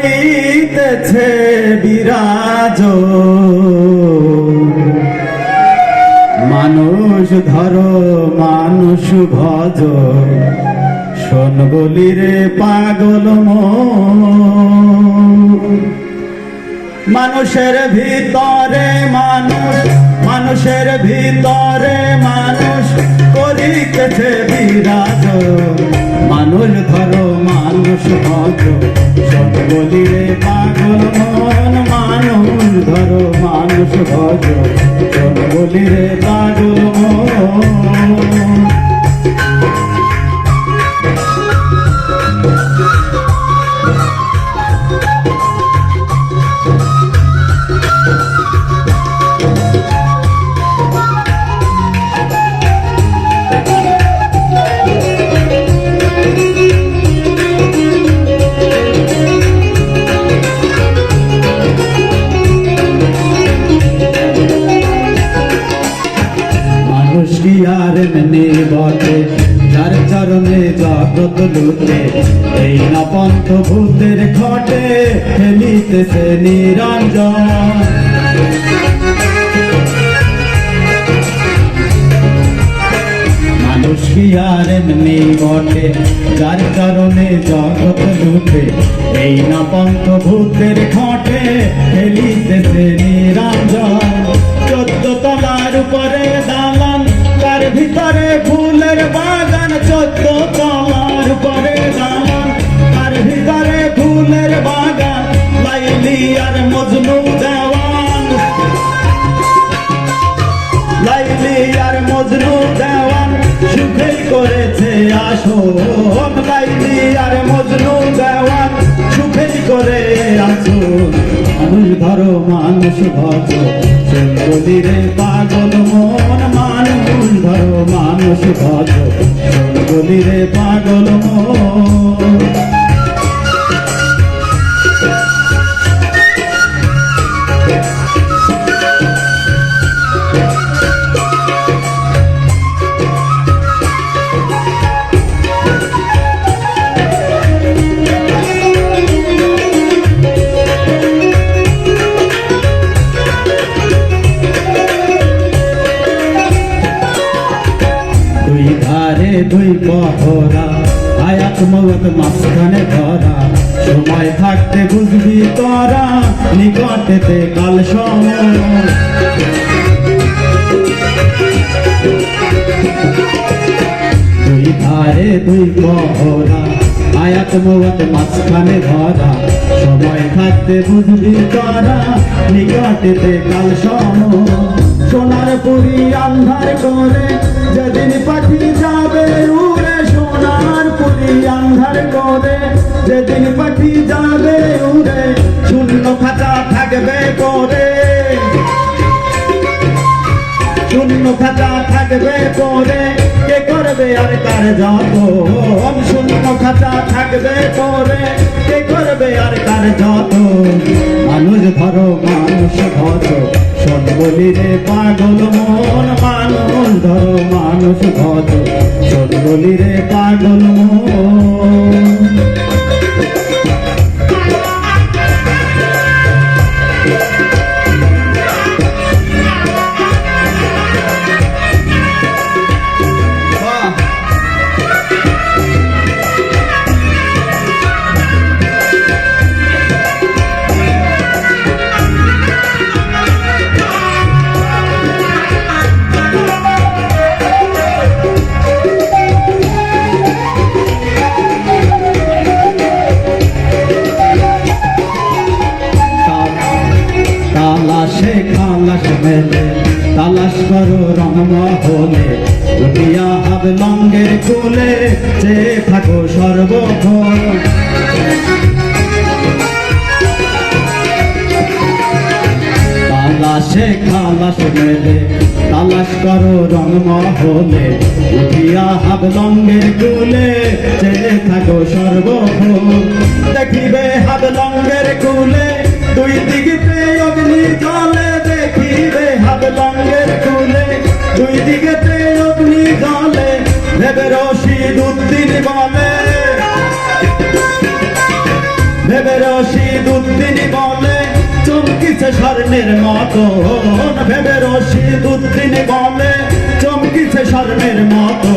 করিতেছে বিরাজ। মানুষ ধরো মানুষ ভজ, শোন বলি রে পাগল মন। মানুষের ভিতরে মানুষ, মানুষের ভিতরে মানুষ করিতেছে বিরাজ। মানুষ ধরো মানুষ ভজ, শোন বলি রে পাগল মন। মানুষ ধরো মানুষ ভজ, শোন বলি রে পাগল মন। আর এমনি বটে যার চরণে জগৎ লুটে, এই না পন্থ ভূতের ঘটে ফেলিতেছে নিরঞ্জন। মানুষ কি আর এমনি বটে যার চরণে জগৎ লুটে, এই না পন্থ ভূতের ঘটে ফেলিতেছে নিরঞ্জন। 14 তলার উপরে দালান, তার ভিতরে ফুলের বাগান। 14 তলার উপরে দালান, তার ভিতরে ফুলের বাগান। লাইলি আর মজনু দেওয়ান, লাইলি আর মজনু দেওয়ান সুখেই করেছে আসন। লাইলি আর মজনু দেওয়ান সুখেই করে আসন। মানুষ ধরো মানুষ ভজ, শোন বলি রে পাগল মন। মানুষ ধরো মানুষ ভজ, শোন বলি রে পাগল মন। দুই ধারে দুই পহরা, হায়াত মওত মাঝখানে ধরা। সময় থাকতে বুঝবি তোরা, নিকটেতে কাল সময়। দুই ধারে দুই পহরা, হায়াত মওত মাঝখানে ধরা। সময় থাকতে বুঝবি তোরা, নিকটেতে কাল সময়। সোনার পুরি আন্ধার করে যেদিন পাখি যাবে উড়ে। সোনার পুরি আন্ধার করে যেদিন পাখি যাবে উড়ে। শূন্য খাঁচা থাকবে করে, শূন্য খাঁচা থাকবে করে। কে করবে আর কার যতন? শূন্য খাঁচা থাকবে করে, কে করবে আর কার যতন? মানুষ ধরো মানুষ ভজ, শোন বলি রে পাগল মন। মানুষ ধরো মানুষ ভজ, শোন বলি রে পাগল মন। তালাশে খালাস মেলে, তালাশ করো রংমহলে। উঠিয়া হাব লঙ্গের কুলে, চেয়ে থাকো সর্বক্ষণ। তালাশে খালাস মেলে, তালাশ করো রংমহলে। উঠিয়া হাব লঙ্গের কুলে, চেয়ে থাকো সর্বক্ষণ। দেখিবে হাব লঙ্গের কুলে, দুই দিকে অগ্নি জ্বলে। দেখিবে হাব লঙ্গের কুলে, দুই দিকে অগ্নি জ্বলে। ভেবে রশিদ উদ্দিন বলে, ভেবে রশিদ চমকিছে স্বর্ণের মতন, ভেবে রশিদ উদ্দিন বলে চমকিছে স্বর্ণের মতো।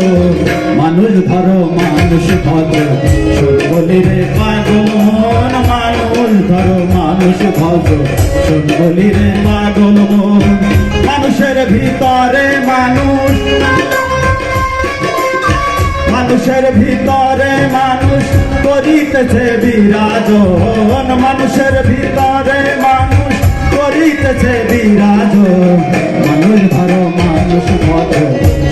মানুষ ধরো মানুষ ভদ্র, শোন বলি রে পাগল মন। মানুষ ধরো মানুষ ভদ্র, শোন বলি রে পাগল মন। মানুষের ভিতরে মানুষ, মানুষের ভিতরে মানুষ করিতেছে বিরাজন। মানুষের ভিতরে মানুষ করিতেছে বিরাজন। মানুষ ধরো মানুষ ভদ্র,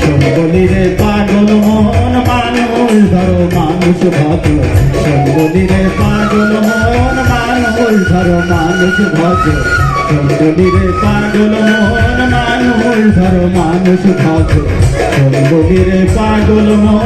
শোন বলি রে পাগল মন। মানুষ ধরো মানুষ ভদ্র, শোন বলি রে পাগল মন। মানুষ ধরো মানুষ ভদ্র, শোন বলি রে পাগল মন। মানুষ ধরো মানুষ ভদ্র, শোন বলি রে পাগল মন।